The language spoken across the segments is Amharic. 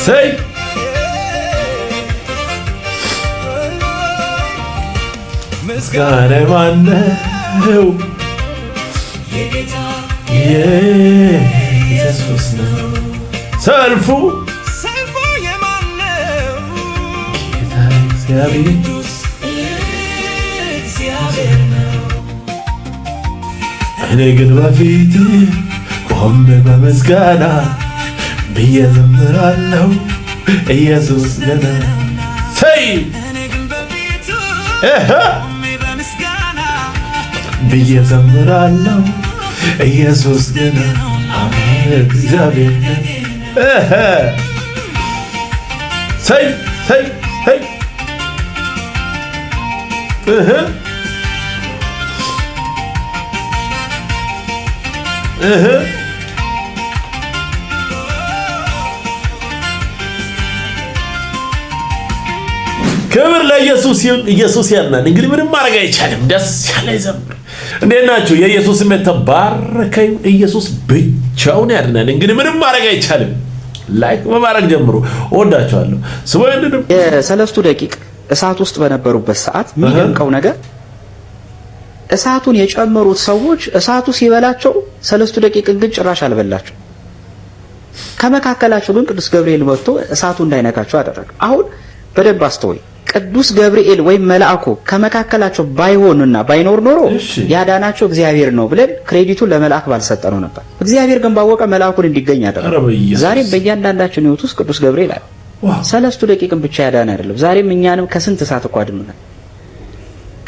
ሰይ ምስጋና ማነው ኢየሱስ ነው ሰልፉ የማነው ጌታ እግዚአብሔር ነው እኔ ግን በፊት ቆሜ በምስጋና ብዬ ዘምራለሁ ኢየሱስ ገና ሰይ ብዬ ዘምራለሁ ኢየሱስ ገና እግዚአብሔር ሰይ ሰይ ሰይ ክብር ለኢየሱስ ይሁን። ኢየሱስ ያድናል። እንግዲህ ምንም ማድረግ አይቻልም። ደስ ያለ ይዘምር። እንዴት ናችሁ? የኢየሱስ ስም የተባረከ ይሁን። ኢየሱስ ብቻውን ያድናል። እንግዲህ ምንም ማድረግ አይቻልም። ላይክ በማድረግ ጀምሩ። እወዳችኋለሁ። ስሙ እንደንም የሰለስቱ ደቂቅ እሳት ውስጥ በነበሩበት ሰዓት የሚደንቀው ነገር እሳቱን የጨመሩት ሰዎች እሳቱ ሲበላቸው ሰለስቱ ደቂቅን ግን ጭራሽ አልበላቸው። ከመካከላቸው ግን ቅዱስ ገብርኤል መጥቶ እሳቱ እንዳይነካቸው አደረገ። አሁን በደንብ አስተውይ። ቅዱስ ገብርኤል ወይም መልአኩ ከመካከላቸው ባይሆንና ባይኖር ኖሮ ያዳናቸው እግዚአብሔር ነው ብለን ክሬዲቱን ለመልአክ ባልሰጠነው ነበር። እግዚአብሔር ግን ባወቀ መልአኩን እንዲገኝ አደረገ። ዛሬም በእያንዳንዳችን ሕይወት ውስጥ ቅዱስ ገብርኤል አለ። ሰለስቱ ደቂቅን ብቻ ያዳነ አይደለም፣ ዛሬም እኛንም ከስንት እሳት እኮ አድኖናል።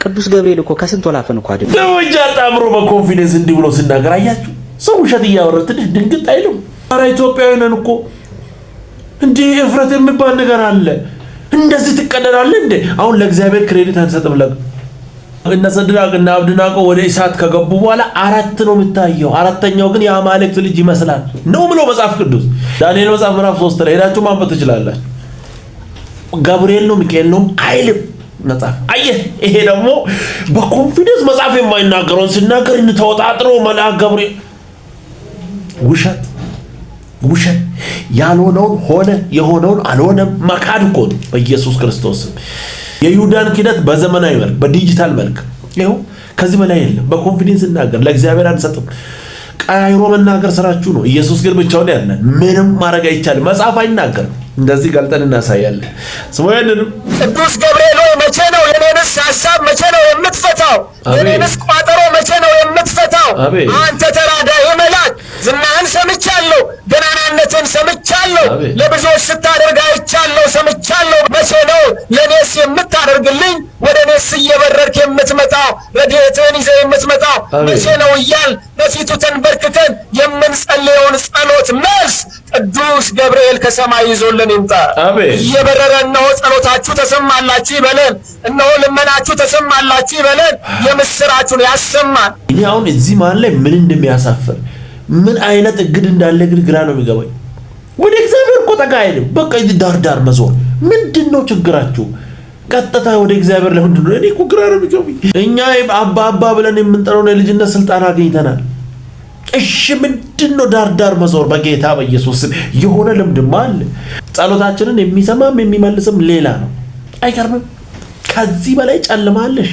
ቅዱስ ገብርኤል እኮ ከስንት ወላፈን እኮ አድኖናል። ደውጃ ጣምሮ በኮንፊደንስ እንዲህ ብሎ ሲናገር አያችሁ። ሰው ውሸት እያወራ ትንሽ ድንግጥ አይልም? ኧረ ኢትዮጵያዊ ነን እኮ እንዴ! እፍረት የሚባል ነገር አለ። እንደዚህ ትቀደዳለህ እንዴ? አሁን ለእግዚአብሔር ክሬዲት አንሰጥም። እነ ሰድራቅ እና አብደናጎ ወደ እሳት ከገቡ በኋላ አራት ነው የምታየው። አራተኛው ግን የአማልክት ልጅ ይመስላል ነው ብሎ መጽሐፍ ቅዱስ ዳንኤል መጽሐፍ ምዕራፍ 3 ላይ ሄዳችሁ ማንበብ ትችላላችሁ። ገብርኤል ነው ሚካኤል ነው አይልም መጽሐፍ። አየህ፣ ይሄ ደግሞ በኮንፊደንስ መጽሐፍ የማይናገረውን ሲናገር እንተወጣጥሮ መልአክ ገብርኤል ውሸት ውሸት ያልሆነውን ሆነ የሆነውን አልሆነም መካድ እኮ ነው። በኢየሱስ ክርስቶስ የይሁዳን ኪደት በዘመናዊ መልክ በዲጂታል መልክ ይኸው ከዚህ በላይ የለም። በኮንፊደንስ እናገር። ለእግዚአብሔር አንሰጥም። ቀያይሮ መናገር ስራችሁ ነው። ኢየሱስ ግን ብቻውን ያድናል። ምንም ማድረግ አይቻልም። መጽሐፍ አይናገርም። እንደዚህ ገልጠን እናሳያለን። ስሞየንንም ቅዱስ ገብርኤል ሆይ መቼ ነው የኔንስ ሐሳብ መቼ ነው የምትፈታው? የኔንስ ቋጠሮ መቼ ነው የምትፈታው? አንተ ተራዳኢ መልአክ ዝናህን ሰምቻለሁ፣ ገናናነትን ሰምቻለሁ፣ ለብዙዎች ስታደርግ አይቻለሁ ሰምቻለሁ። መቼ ነው ለኔስ የምታደርግልኝ? ወደ ኔስ እየበረርክ የምትመጣው ረድኤትህን ይዘህ የምትመጣው መቼ ነው እያል በፊቱ ተንበርክከን የምንጸልየውን ጸሎት መልስ ቅዱስ ገብርኤል ከሰማይ ይዞልን ይምጣ። እየበረረ እነሆ ጸሎታችሁ ተሰማላችሁ ይበለን፣ እነሆ ልመናችሁ ተሰማላችሁ ይበለን። የምስራችሁን ያሰማን። እኔ አሁን እዚህ መሀል ላይ ምን እንደሚያሳፍር ምን አይነት እግድ እንዳለ ግን ግራ ነው የሚገባኝ። ወደ እግዚአብሔር እኮ ጠጋ አይልም። በቃ እዚህ ዳር መዞር ምንድነው ችግራችሁ? ቀጥታ ወደ እግዚአብሔር ለምንድን ነው? እኔ እኮ ግራ ነው የሚገባኝ። እኛ አባ ብለን የምንጠራውን የልጅነት ስልጣን አግኝተናል። እሺ ምንድነው ዳር መዞር? በጌታ በኢየሱስ የሆነ ልምድማ አለ። ጸሎታችንን የሚሰማም የሚመልስም ሌላ ነው። አይገርምም? ከዚህ በላይ ጨለማ አለሽ።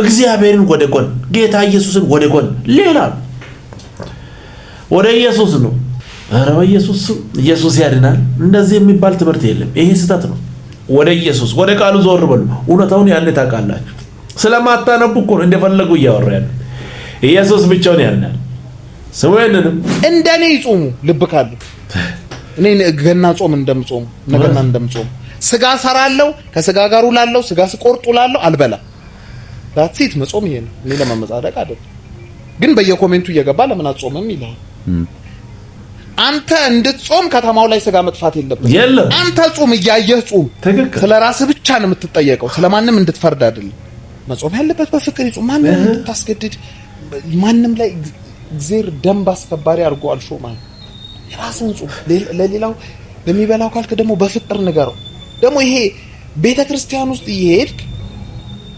እግዚአብሔርን ወደ ጎን ጌታ ኢየሱስን ወደ ጎን ሌላ ነው። ወደ ኢየሱስ ነው። ኧረ በኢየሱስ ኢየሱስ ያድናል። እንደዚህ የሚባል ትምህርት የለም። ይሄ ስህተት ነው። ወደ ኢየሱስ ወደ ቃሉ ዞር በሉ። እውነታውን ያለ ታውቃላችሁ። ስለማታነቡ እኮ ነው እንደፈለጉ እያወራ ያለ። ኢየሱስ ብቻውን ያድናል። ሰውየንም እንደኔ ይጾሙ ልብ ካሉ እኔ ገና ጾም እንደምጾም ነገና እንደምጾም ስጋ ሰራለሁ፣ ከስጋ ጋር ውላለሁ፣ ስጋ ስቆርጥ ውላለሁ፣ አልበላም። ዳትሲት መጾም ይሄ ነው። እኔ ለማመጻደቅ አይደለም፣ ግን በየኮሜንቱ እየገባ ለምን አጾምም ይላል። አንተ እንድትጾም ከተማው ላይ ስጋ መጥፋት የለበትም። አንተ ጾም እያየህ ጾም። ስለራስህ ብቻ ነው የምትጠየቀው፣ ስለማንም እንድትፈርድ አይደለም። መጾም ያለበት በፍቅር ይጾም። ማንም እንድታስገድድ ማንም ላይ እግዚአብሔር ደንብ አስከባሪ አድርጎ አልሾማል። የራስን ጾም ለሌላው ለሚበላው ካልክ ደግሞ በፍቅር ንገረው። ደግሞ ይሄ ቤተክርስቲያን ውስጥ ይሄድ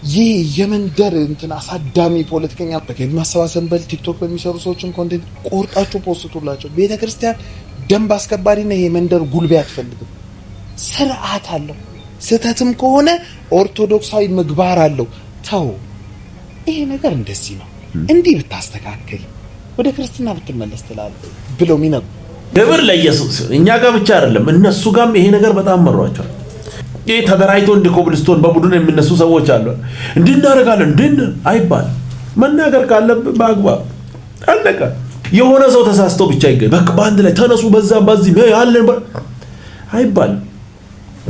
ይሄ የመንደር እንትን አሳዳሚ ፖለቲከኛ በገቢ ማሰባሰብ በል ቲክቶክ በሚሰሩ ሰዎችን ኮንቴንት ቆርጣችሁ ፖስቱላቸው። ቤተክርስቲያን ደንብ አስከባሪና ይሄ መንደር ጉልቤ አትፈልግም። ስርዓት አለው። ስተትም ከሆነ ኦርቶዶክሳዊ ምግባር አለው። ተው ይሄ ነገር እንደዚህ ነው እንዲህ ብታስተካክል ወደ ክርስትና ብትመለስ ትላለህ ብለው ሚነቁ ክብር ለኢየሱስ። እኛ ጋር ብቻ አይደለም እነሱ ጋርም ይሄ ነገር በጣም መሯቸዋል። ይሄ ተደራጅቶ እንደ ኮብልስቶን በቡድን የሚነሱ ሰዎች አሉ። እንድናረጋለን እንድን አይባል መናገር ካለብህ በአግባብ አለቀ። የሆነ ሰው ተሳስቶ ብቻ ይገኝ በቃ በአንድ ላይ ተነሱ በዛ በዚህ ያለን አይባል።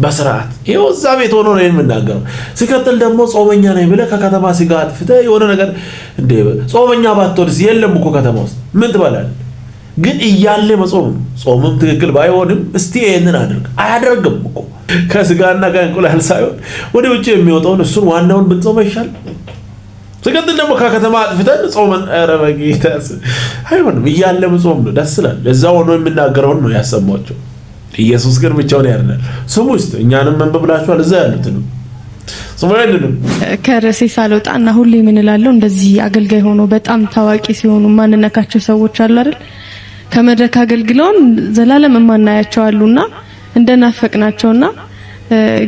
በስርዓት ይሄው እዛ ቤት ሆኖ ነው የምናገረው። ሲከተል ደግሞ ጾመኛ ነኝ ብለህ ከከተማ ሲጋት ፍተህ የሆነ ነገር እንደ ጾመኛ ባትወድስ የለም እኮ ከተማ ውስጥ ምን ትበላለህ? ግን እያለ መጾም ጾምም ትክክል ባይሆንም እስቲ ይሄንን አድርግ አያደርግም እኮ ከስጋና ከእንቁላል ሳይሆን ወደ ውጭ የሚወጣውን እሱን ዋናውን ብንጾም ይሻል። ሲከተል ደግሞ ከከተማ አጥፍተን ጾመን ኧረ በጌታስ አይሆንም። እያለ መጾም ነው ደስ ይላል። እዛው ሆኖ የምናገረውን ነው ያሰማቸው። ኢየሱስ ግን ብቻውን ያድናል። ስሙ ውስጥ እኛንም መንበብላችኋል እዛ ያሉትን ስሙ አይደለም። ከረሴ ሳልወጣና ሁሌ ምን እላለሁ እንደዚህ አገልጋይ ሆኖ በጣም ታዋቂ ሲሆኑ ማንነካቸው ሰዎች አሉ አይደል? ከመድረክ አገልግለውን ዘላለም ማናያቸው አሉና እንደናፈቅናቸውና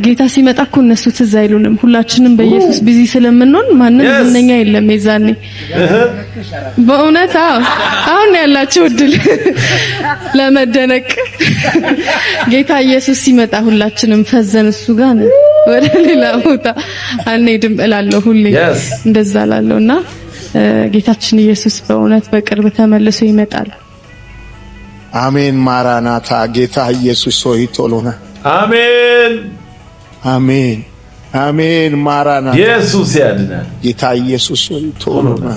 ጌታ ሲመጣ እኮ እነሱ ትዝ አይሉንም። ሁላችንም በኢየሱስ ቢዚ ስለምንሆን ማንንም እንደኛ የለም የዛኔ በእውነት አሁን ያላችሁ እድል ለመደነቅ ጌታ ኢየሱስ ሲመጣ ሁላችንም ፈዘን እሱ ጋር ነው ወደ ሌላ ቦታ አንሄድም እላለሁ ሁሌ እንደዛ እላለሁና ጌታችን ኢየሱስ በእውነት በቅርብ ተመልሶ ይመጣል። አሜን። ማራናታ ጌታ ኢየሱስ ሆይ ቶሎና አሜን አሜን አሜን። ማራናታ ኢየሱስ ያድናል። ጌታ ኢየሱስ ሆይ ቶሎና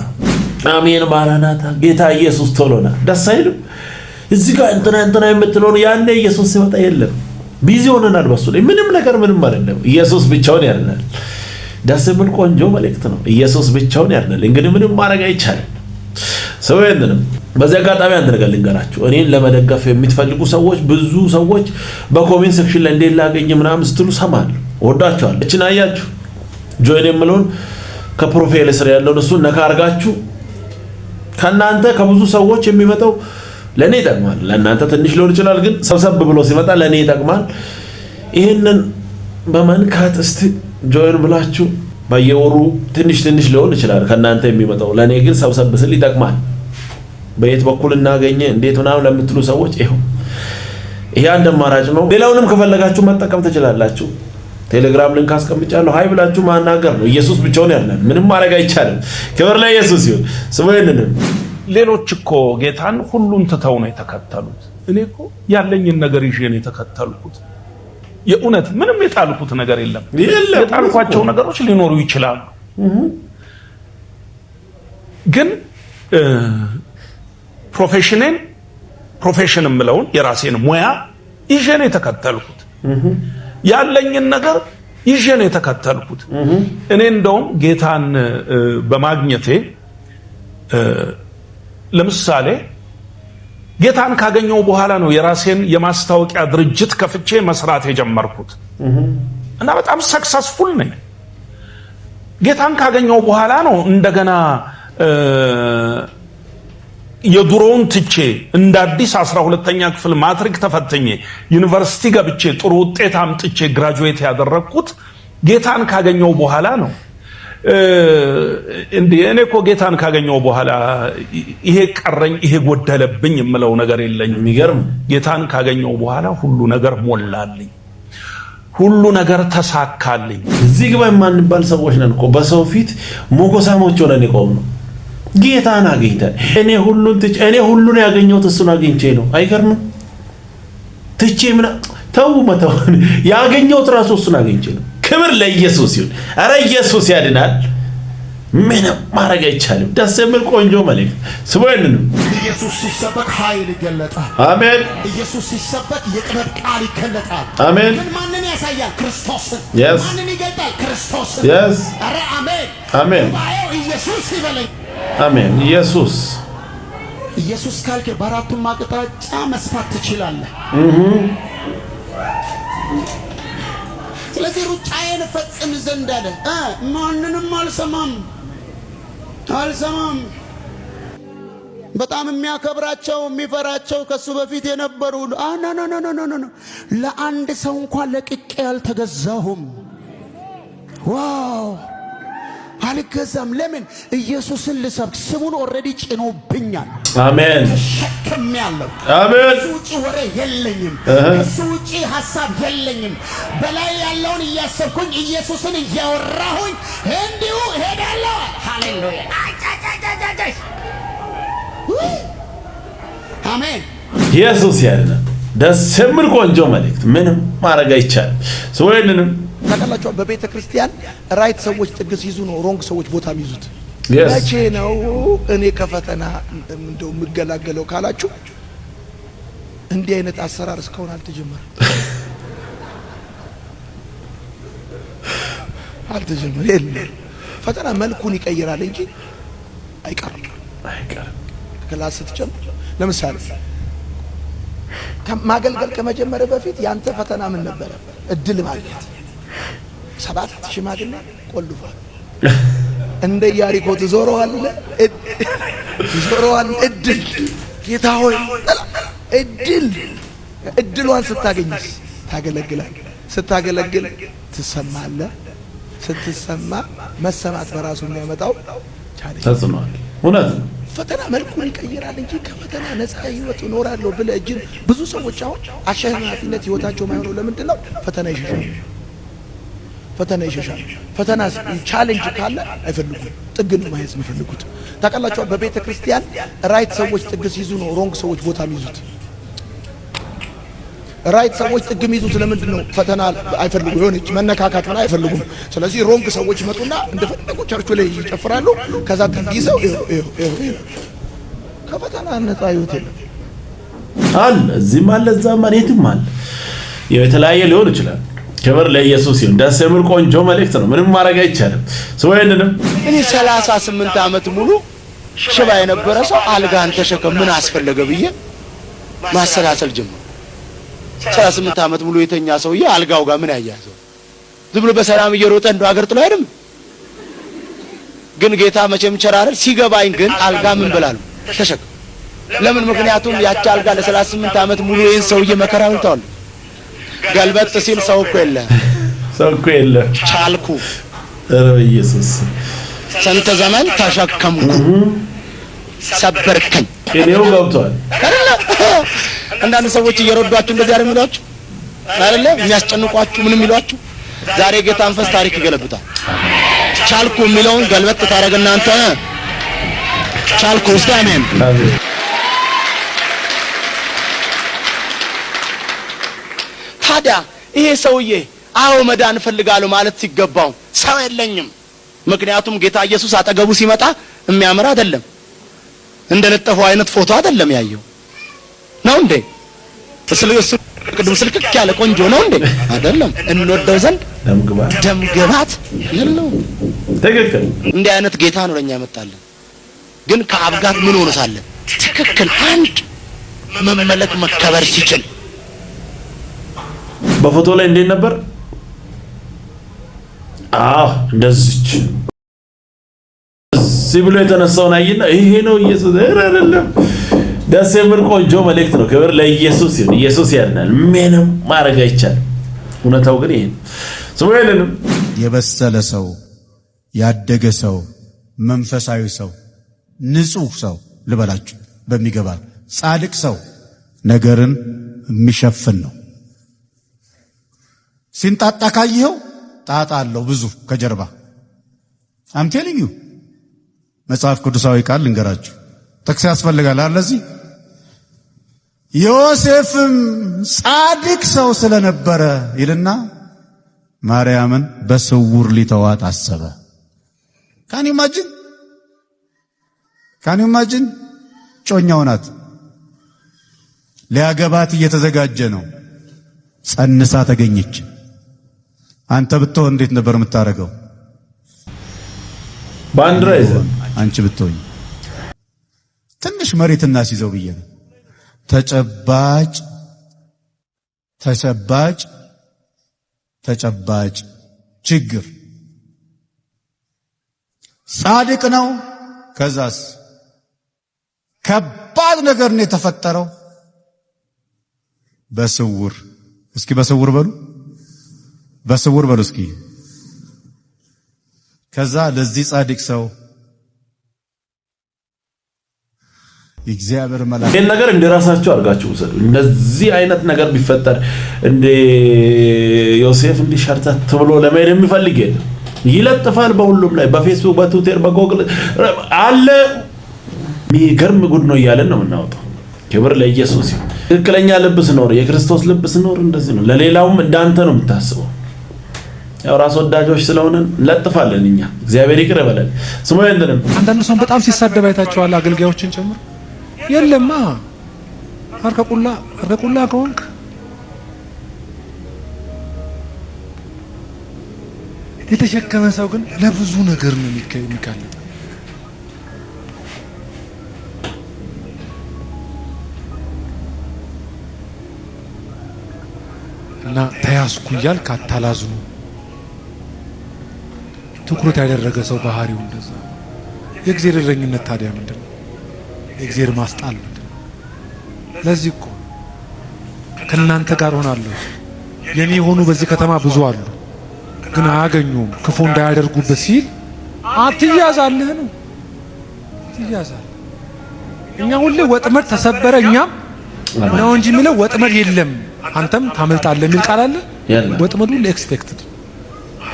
አሜን። ማራናታ ጌታ ኢየሱስ ቶሎና ደስ አይልም? እዚህ ጋር እንትና የምትለው ያኔ ኢየሱስ ሲመጣ የለም ቢዚ ሆነናል። በሱ ላይ ምንም ነገር ምንም አይደለም። ኢየሱስ ብቻውን ያድናል። ደስ የሚል ቆንጆ መልእክት ነው። ኢየሱስ ብቻውን ያድናል። እንግዲህ ምንም ማድረግ አይቻልም። ሰው ያንንም በዚያ አጋጣሚ አንድ ነገር ልንገራችሁ። እኔን ለመደገፍ የምትፈልጉ ሰዎች ብዙ ሰዎች በኮሜንት ሴክሽን ላይ እንዴት ላገኝ ምናምን ስትሉ ሰማለሁ። ወዳችኋለሁ። እቺን አያችሁ ጆይን የምለውን ከፕሮፋይል ስር ያለውን እሱ ነካ አርጋችሁ ከናንተ ከብዙ ሰዎች የሚመጣው ለኔ ይጠቅማል። ለናንተ ትንሽ ሊሆን ይችላል፣ ግን ሰብሰብ ብሎ ሲመጣ ለኔ ይጠቅማል። ይሄንን በመንካት እስቲ ጆይን ብላችሁ በየወሩ ትንሽ ሊሆን ይችላል ከናንተ የሚመጣው ለኔ ግን ሰብሰብ ስል ይጠቅማል። በየት በኩል እናገኘ እንዴት ምናምን ለምትሉ ሰዎች ይሄ አንድ አማራጭ ነው። ሌላውንም ከፈለጋችሁ መጠቀም ትችላላችሁ። ቴሌግራም ሊንክ አስቀምጫለሁ። ሃይ ብላችሁ ማናገር ነው። ኢየሱስ ብቻውን ያድናል። ምንም ማድረግ አይቻልም። ክብር ለኢየሱስ ይሁን። ስሙ ይነን ሌሎች እኮ ጌታን ሁሉን ትተው ነው የተከተሉት። እኔ እኮ ያለኝን ነገር ይዤ ነው የተከተልኩት። የእውነት ምንም የጣልኩት ነገር የለም። የጣልኳቸው ነገሮች ሊኖሩ ይችላሉ፣ ግን ፕሮፌሽን የምለውን የራሴን ሙያ ይዤ ነው የተከተልኩት። ያለኝን ነገር ይዤ ነው የተከተልኩት። እኔ እንደውም ጌታን በማግኘቴ ለምሳሌ ጌታን ካገኘው በኋላ ነው የራሴን የማስታወቂያ ድርጅት ከፍቼ መስራት የጀመርኩት እና በጣም ሰክሰስፉል ነኝ። ጌታን ካገኘው በኋላ ነው እንደገና የድሮውን ትቼ እንደ አዲስ 12ኛ ክፍል ማትሪክ ተፈተኜ ዩኒቨርሲቲ ገብቼ ጥሩ ውጤት አምጥቼ ግራጁዌት ያደረኩት ጌታን ካገኘው በኋላ ነው። እኔ እኮ ጌታን ካገኘው በኋላ ይሄ ቀረኝ ይሄ ጎደለብኝ የምለው ነገር የለኝም። የሚገርም ጌታን ካገኘው በኋላ ሁሉ ነገር ሞላልኝ፣ ሁሉ ነገር ተሳካልኝ። እዚህ ግባ የማንባል ሰዎች ነን እኮ በሰው ፊት ሞጎሳሞች ሆነን የቆምነው። ጌታን አግኝተን እኔ ሁሉን ያገኘሁት እሱን አግኝቼ ነው። አይገርምም? ትቼ ምን ተው መተው ያገኘሁት ራሱ እሱን አግኝቼ ነው። ክብር ለኢየሱስ ይሁን። አረ ኢየሱስ ያድናል። ምንም ማድረግ አይቻልም። ደስ የሚል ቆንጆ መልእክት ስሙኝንም ኢየሱስ ሲሰበክ ኃይል ይገለጣል። አሜን። ኢየሱስ ሲሰበክ የቅባት ቃል ይገለጣል። አሜን። ግን ማንን ያሳያል? ክርስቶስን። ማንን ይገልጣል? ክርስቶስን። አረ አሜን አሜን። ባየው ኢየሱስ ይበለኝ። አሜን። ኢየሱስ ካልክ በአራቱም አቅጣጫ መስፋት ትችላለህ። ስለዚህ ሩጫዬን ፈጽም ዘንድ አለ። ማንንም አልሰማም። በጣም የሚያከብራቸው የሚፈራቸው ከሱ በፊት የነበሩ ኖ ለአንድ ሰው እንኳን ለቅቄ ያልተገዛሁም። ዋው አልገዛም። ለምን? ኢየሱስን ልሰብክ ስሙን ኦልሬዲ ጭኖብኛል። አሜን። ተሸክሜያለሁ። አሜን። ከሱ ውጪ ወሬ የለኝም። ከሱ ውጪ ሐሳብ የለኝም። በላይ ያለውን እያሰብኩኝ ኢየሱስን እያወራሁኝ እንዲሁ ሄዳለሁ። ሃሌሉያ አሜን። ኢየሱስ ያድናል። ደስ የሚል ቆንጆ መልእክት። ምንም ማድረግ አይቻልም። ሰውየንም ታውቃላችሁ፣ በቤተ ክርስቲያን ራይት ሰዎች ጥግ ሲይዙ ነው ሮንግ ሰዎች ቦታ የሚይዙት። መቼ ነው እኔ ከፈተና እንደው የምገላገለው ካላችሁ፣ እንዲህ አይነት አሰራር እስካሁን አልተጀመረም። ፈተና መልኩን ይቀይራል እንጂ አይቀርም። ክላስ ስትጀምር ለምሳሌ ማገልገል ከመጀመር በፊት ያንተ ፈተና ምን ነበረ? እድል ማግኘት። 7 ሽማግሌ ቆልፏል። እንደ ኢያሪኮ ትዞረዋለህ። እድል ጌታ ሆይ እድሏን ስታገኝስ ታገለግላለህ። ስታገለግል ትሰማለህ። ስትሰማ መሰማት በራሱ የሚያመጣው ተጽኗል። እውነት ነው። ፈተና መልኩን ይቀይራል እንጂ ከፈተና ነፃ ህይወት እኖራለሁ ብለህ እጅን ብዙ ሰዎች አሁን አሸናፊነት ህይወታቸው ማይሆነው ለምንድን ነው? ፈተና ይሸሻል። ፈተና ቻሌንጅ ካለ አይፈልጉም። ጥግ ነው ማየት የሚፈልጉት። ታውቃላችሁ፣ በቤተ ክርስቲያን ራይት ሰዎች ጥግ ሲይዙ ነው ሮንግ ሰዎች ቦታ የሚይዙት። ራይት ሰዎች ጥግ የሚይዙት ለምንድን ነው? ፈተና አይፈልጉም። የሆነች መነካካትን አይፈልጉም። ስለዚህ ሮንግ ሰዎች ይመጡና እንደፈለጉ ቸርቹ ላይ ይጨፍራሉ። ከዛ ጥግ ይዘው ከፈተና ነፃ ህይወት የለም አለ። እዚህም አለ፣ እዛም አለ፣ የትም አለ። የተለያየ ሊሆን ይችላል። ክብር ለኢየሱስ ይሁን። ደስ የሚል ቆንጆ መልእክት ነው። ምንም ማድረግ አይቻልም። ሰውየንም እኔ 38 ዓመት ሙሉ ሽባ የነበረ ሰው አልጋን ተሸከም ምን አስፈለገ ብዬ ማሰላሰል ጀመርኩ። 38 ዓመት ሙሉ የተኛ ሰውዬ አልጋው ጋር ምን ያያዘው? ዝም ብሎ በሰላም እየሮጠ እንደው አገር ጥሎ አይደለም። ግን ጌታ መቼም ቸር አይደል? ሲገባኝ ግን አልጋ ምን ብላለሁ ተሸከም። ለምን? ምክንያቱም ያቺ አልጋ ለ38 ዓመት ሙሉ ይሄን ሰውዬ መከራ አልታው። ገልበጥ ሲል ሰው እኮ የለ ቻልኩ። ኧረ ኢየሱስ ስንት ዘመን ተሸከምኩ፣ ሰበርከኝ። ቅኔው ገብቷል። አንዳንድ ሰዎች እየረዷችሁ እንደዚህ አይደል የሚሏችሁ አይደለ? የሚያስጨንቋችሁ ምንም የሚሏችሁ። ዛሬ ጌታ መንፈስ ታሪክ ይገለብጣል። ቻልኩ የሚለውን ገልበጥ ታረጋግና አንተ ቻልኩ። እስቲ አሜን። ታዲያ ይሄ ሰውዬ አዎ መዳን እፈልጋለሁ ማለት ሲገባው ሰው የለኝም። ምክንያቱም ጌታ ኢየሱስ አጠገቡ ሲመጣ የሚያምር አይደለም፣ እንደለጠፈው አይነት ፎቶ አይደለም ያየው ነው እንዴ? ቅድም ስልክክ ያለ ቆንጆ ነው እንዴ? አይደለም። እንወደው ዘንድ ደምግባት የለውም። ትክክል። እንዲህ አይነት ጌታ ነው ለኛ ያመጣልን። ግን ከአብ ጋር ምን ሆኖ ሳለ ትክክል አንድ መመለክ መከበር ሲችል በፎቶ ላይ እንዴት ነበር? እንደዚች እዚህ ብሎ የተነሳውን አይና ይሄ ነው ኢየሱስ አይደለም። ደስ የሚል ቆንጆ መልእክት ነው። ክብር ለኢየሱስ ይሁን። ኢየሱስ ያድናል። ምንም ማድረግ አይቻልም። እውነታው ግን ይሄ ነው። ሰውየንም የበሰለ ሰው፣ ያደገ ሰው፣ መንፈሳዊ ሰው፣ ንጹህ ሰው ልበላችሁ በሚገባል ጻድቅ ሰው ነገርን የሚሸፍን ነው። ሲንጣጣ ካየኸው ጣጣ አለው ብዙ ከጀርባ። አም ቴሊንግ ዩ መጽሐፍ ቅዱሳዊ ቃል ልንገራችሁ። ጥቅስ ያስፈልጋል አለዚህ ዮሴፍም ጻድቅ ሰው ስለነበረ ይልና ማርያምን በስውር ሊተዋት አሰበ። ካን ዩ ኢማጂን ጮኛው ናት፣ ሊያገባት እየተዘጋጀ ነው። ጸንሳ ተገኘች። አንተ ብትሆን እንዴት ነበር የምታረገው? ባንዲራ ይዘህ አንቺ ብትሆን ትንሽ መሬት እናስይዘው ብዬ ነው። ተጨባጭ ችግር ጻድቅ ነው። ከዛስ ከባድ ነገር ነው የተፈጠረው በስውር። እስኪ በስውር በሉ፣ በስውር በሉ እስኪ። ከዛ ለዚህ ጻድቅ ሰው እግዚአብሔር መልአክ ይሄን ነገር እንደራሳችሁ አድርጋችሁ ወሰዱ። እንደዚህ አይነት ነገር ቢፈጠር እንደ ዮሴፍ እንዲሸርተት ብሎ ለመሄድ የሚፈልግ የለም። ይለጥፋል በሁሉም ላይ፣ በፌስቡክ፣ በትዊተር፣ በጎግል አለ። የሚገርም ጉድ ነው እያለን ነው የምናወጣው። ክብር ለኢየሱስ ይሁን። ትክክለኛ ልብ ሲኖር፣ የክርስቶስ ልብ ሲኖር እንደዚህ ነው። ለሌላውም እንዳንተ ነው የምታስበው። ያው ራስ ወዳጆች ስለሆነን ለጥፋለን እኛ። እግዚአብሔር ይቅር ይበለን። ስሙ እንደንም አንዳንድ ሰው በጣም ሲሳደብ አይታችኋል፣ አገልጋዮችን ጨምሮ። የለማ አርከቁላ ከሆንክ የተሸከመ ሰው ግን ለብዙ ነገር ነው የሚካለጥ። እና ተያዝኩ እያልክ አታላዝኑ። ትኩረት ያደረገ ሰው ባህሪው እንደዛ። የእግዚአብሔር እረኝነት ታዲያ ምንድነው? የእግዚአብሔር ማስጣል ምንድነው? ለዚህ እኮ ከእናንተ ጋር ሆናለሁ፣ የኔ የሆኑ በዚህ ከተማ ብዙ አሉ ግን አያገኙም፣ ክፉ እንዳያደርጉበት ሲል አትያዛለህ ነው። ትያዛለህ። እኛ ሁሌ ወጥመድ ተሰበረ እኛም ነው እንጂ የሚለው ወጥመድ የለም አንተም ታመልጣለህ የሚል ቃል አለ። ወጥመዱ ለኤክስፔክትድ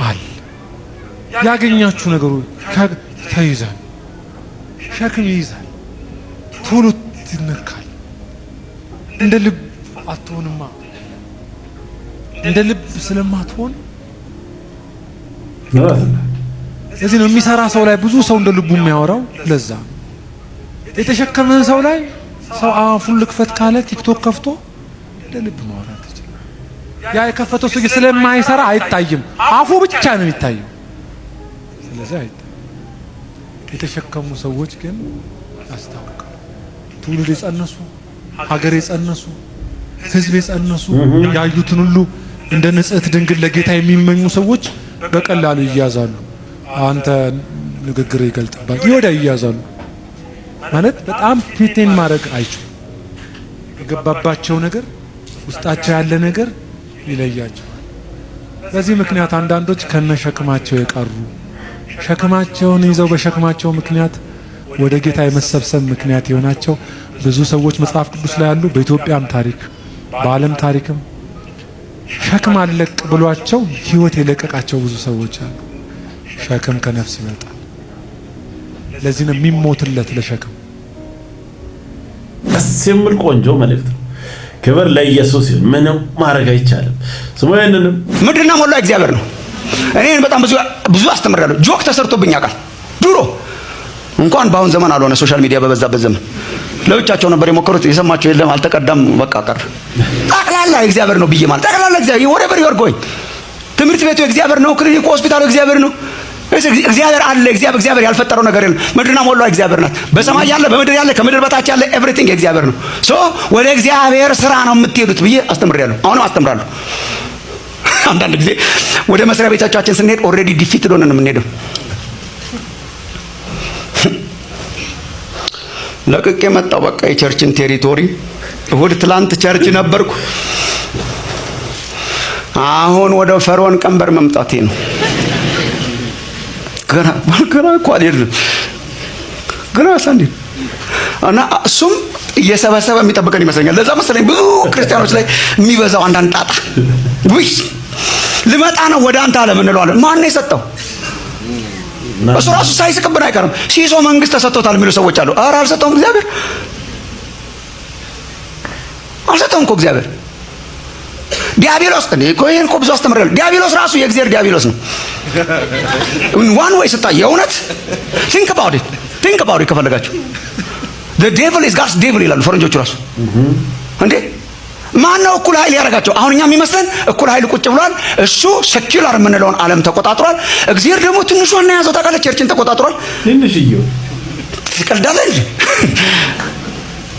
አለ። ያገኛችሁ ነገሩ ተይዛል፣ ሸክም ይይዛል፣ ቶሎ ትነካል። እንደ ልብ አትሆንማ። እንደ ልብ ስለማትሆን ለዚህ ነው የሚሰራ ሰው ላይ ብዙ ሰው እንደ ልቡ የሚያወራው። ለዛ የተሸከመ ሰው ላይ ሰው አፉን ልክፈት ካለ ቲክቶክ ከፍቶ እንደ ልብ ማውራት ይችላል። ያ የከፈተው ሰው ስለማይሰራ አይታይም፣ አፉ ብቻ ነው የሚታየው። ስለዚህ አይታይም። የተሸከሙ ሰዎች ግን ያስታውቃል። ትውልድ የጸነሱ፣ ሀገር የጸነሱ፣ ህዝብ የጸነሱ፣ ያዩትን ሁሉ እንደ ንጽሕት ድንግል ለጌታ የሚመኙ ሰዎች በቀላሉ ይያዛሉ። አንተ ንግግር ይገልጥባል ይወዳ ይያዛሉ ማለት በጣም ፕሪቴንድ ማድረግ አይችሉም። የገባባቸው ነገር ውስጣቸው ያለ ነገር ይለያቸዋል። በዚህ ምክንያት አንዳንዶች ከነሸክማቸው የቀሩ ሸክማቸውን ይዘው በሸክማቸው ምክንያት ወደ ጌታ የመሰብሰብ ምክንያት የሆናቸው ብዙ ሰዎች መጽሐፍ ቅዱስ ላይ ያሉ፣ በኢትዮጵያም ታሪክ በዓለም ታሪክም ሸክም አለቅ ብሏቸው ህይወት የለቀቃቸው ብዙ ሰዎች አሉ። ሸክም ከነፍስ ይበልጣል። ለዚህ ነው የሚሞትለት ለሸክም። ደስ የሚል ቆንጆ መልእክት ነው። ክብር ለኢየሱስ ይሁን። ምንም ማድረግ አይቻልም። ስሙ ይሄንንም ምድርና ሞላ እግዚአብሔር ነው። እኔን በጣም ብዙ አስተምራለሁ። ጆክ ተሰርቶብኝ ያውቃል። ድሮ እንኳን በአሁን ዘመን አልሆነ፣ ሶሻል ሚዲያ በበዛበት ዘመን ለብቻቸው ነበር የሞከሩት። የሰማቸው የለም፣ አልተቀዳም፣ በቃ ቀረ። ጠቅላላ እግዚአብሔር ነው ብዬ ማለት ጠቅላላ እግዚአብሔር ወሬ ወርጎኝ። ትምህርት ቤቱ እግዚአብሔር ነው፣ ክሊኒኩ ሆስፒታሉ እግዚአብሔር ነው። እግዚአብሔር አለ። እግዚአብሔር ያልፈጠረው ነገር የለም። ምድርና ሞላ እግዚአብሔር ናት። በሰማይ ያለ፣ በምድር ያለ፣ ከምድር በታች ያለ ኤቭሪቲንግ እግዚአብሔር ነው። ወደ እግዚአብሔር ስራ ነው የምትሄዱት ብዬ አስተምራለሁ። አሁንም አስተምራለሁ። አንዳንድ ጊዜ ወደ መስሪያ ቤታችን ስንሄድ ኦልሬዲ ዲፊትድ ሆነን የምንሄደው። ለቅቄ መጣሁ በቃ የቸርችን ቴሪቶሪ። እሁድ ትላንት ቸርች ነበርኩ። አሁን ወደ ፈርዖን ቀንበር መምጣቴ ነው። ገና እኮ አልሄድንም ገና ሳንዴ እና እሱም እየሰበሰበ የሚጠብቀን ይመስለኛል። ለዛ መሰለኝ ብዙ ክርስቲያኖች ላይ የሚበዛው አንዳንድ ጣጣ። ውይ ልመጣ ነው ወደ አንተ አለ እንለዋለን። ማን ነው የሰጠው? እሱ ራሱ ሳይስቅብን አይቀርም። ሲሶ መንግስት ተሰጥቶታል የሚሉ ሰዎች አሉ። ኧረ አልሰጠውም፣ እግዚአብሔር አልሰጠውም እኮ እግዚአብሔር። ዲያብሎስ ይሄን እኮ ብዙ አስተምራለሁ። ዲያብሎስ ራሱ የእግዚአብሔር ዲያብሎስ ነው። ዋን ወይ ስታይ የእውነት think about it ከፈለጋችሁ the devil is God's devil ይላሉ ፈረንጆቹ ራሱ። እንዴ ማን ነው እኩል ኃይል ያደርጋቸው? አሁን እኛ የሚመስለን እኩል ኃይል ቁጭ ብሏል። እሱ ሴኩላር የምንለውን ዓለም ተቆጣጥሯል። እግዚአብሔር ደግሞ ትንሿን ነው ያዘው። ታውቃለህ፣ ቸርችን ተቆጣጥሯል። ትንሽዬው ትቀልዳለህ እንጂ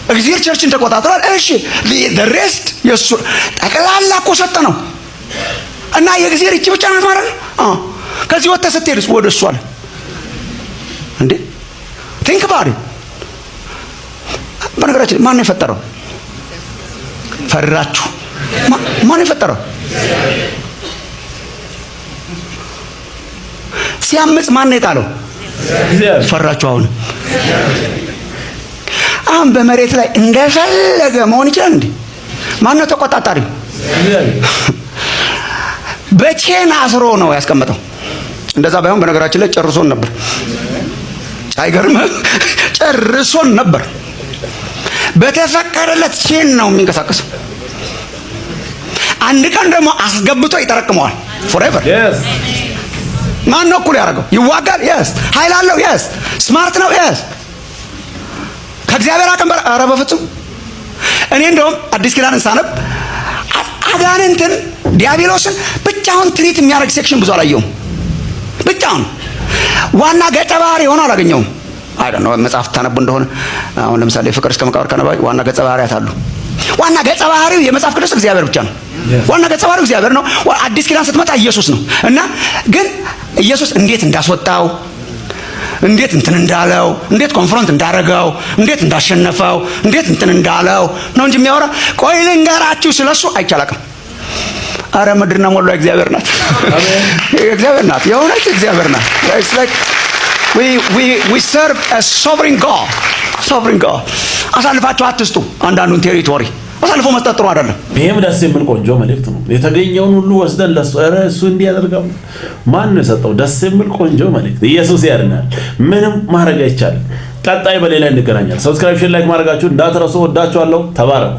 እግዚአብሔር ቸርችን ተቆጣጥሯል። እሺ the rest የሱ ጠቅላላ እኮ ሰጠ ነው እና የእግዚአብሔር እጅ ብቻ ናት ማለት ነው። ከዚህ ወጥተህ ስትሄድስ ወደ እሱ አለ እንዴ think about it በነገራችን ማን የፈጠረው? ፈራችሁ? ማን የፈጠረው? ሲያምጽ ማን የጣለው? ፈራችሁ? አሁን በመሬት ላይ እንደፈለገ መሆን ይችላል እንዴ? ማን ነው ተቆጣጣሪው? በቼን አስሮ ነው ያስቀመጠው። እንደዛ ባይሆን በነገራችን ላይ ጨርሶን ነበር። አይገርምም? ጨርሶን ነበር። በተፈቀደለት ቼን ነው የሚንቀሳቀሰው። አንድ ቀን ደግሞ አስገብቶ ይጠረቅመዋል forever። ማን ነው እኩል ያደረገው? ይዋጋል? yes። ኃይል አለው? yes። ስማርት ነው? yes። ከእግዚአብሔር አቅም በላይ? ኧረ በፍጹም። እኔ እንደውም አዲስ ኪዳንን ሳነብ አጋንንትን ዲያብሎስን ብቻውን ትሪት የሚያደርግ ሴክሽን ብዙ አላየሁም። ብቻውን ዋና ገጸ ባህሪ ሆኖ አላገኘውም። አይ ዶንት ኖ መጽሐፍ ታነቡ እንደሆነ አሁን ለምሳሌ ፍቅር እስከ መቃብር ካነበባይ ዋና ገጸ ባህሪያት አሉ። ዋና ገጸ ባህሪው የመጽሐፍ ቅዱስ እግዚአብሔር ብቻ ነው። ዋና ገጸ ባህሪው እግዚአብሔር ነው። አዲስ ኪዳን ስትመጣ ኢየሱስ ነው። እና ግን ኢየሱስ እንዴት እንዳስወጣው፣ እንዴት እንትን እንዳለው፣ እንዴት ኮንፍሮንት እንዳረገው፣ እንዴት እንዳሸነፈው፣ እንዴት እንትን እንዳለው ነው እንጂ የሚያወራ ቆይ ልንገራችሁ ስለሱ አይቻላቅም። አረ ምድርና ሞላ እግዚአብሔር ናት። እግዚአብሔር ናት። የሆነች እግዚአብሔር ናት። it's like we serve a sovereign God። አሳልፋችሁ አትስጡ። አንዳንዱን ቴሪቶሪ አሳልፎ መስጠት ጥሩ አይደለም። ይሄም ደስ የሚል ቆንጆ መልእክት ነው። የተገኘውን ሁሉ ወስደን ለሱ እሱ እንዲያደርጋው ማን ነው የሰጠው? ደስ የሚል ቆንጆ መልእክት። ኢየሱስ ያድናል። ምንም ማድረግ አይቻልም። ቀጣይ በሌላ እንገናኛለን። ሰብስክራይብ፣ ሼር፣ ላይክ ማድረጋችሁን እንዳትረሱ። ወዳችኋለሁ። ተባረኩ።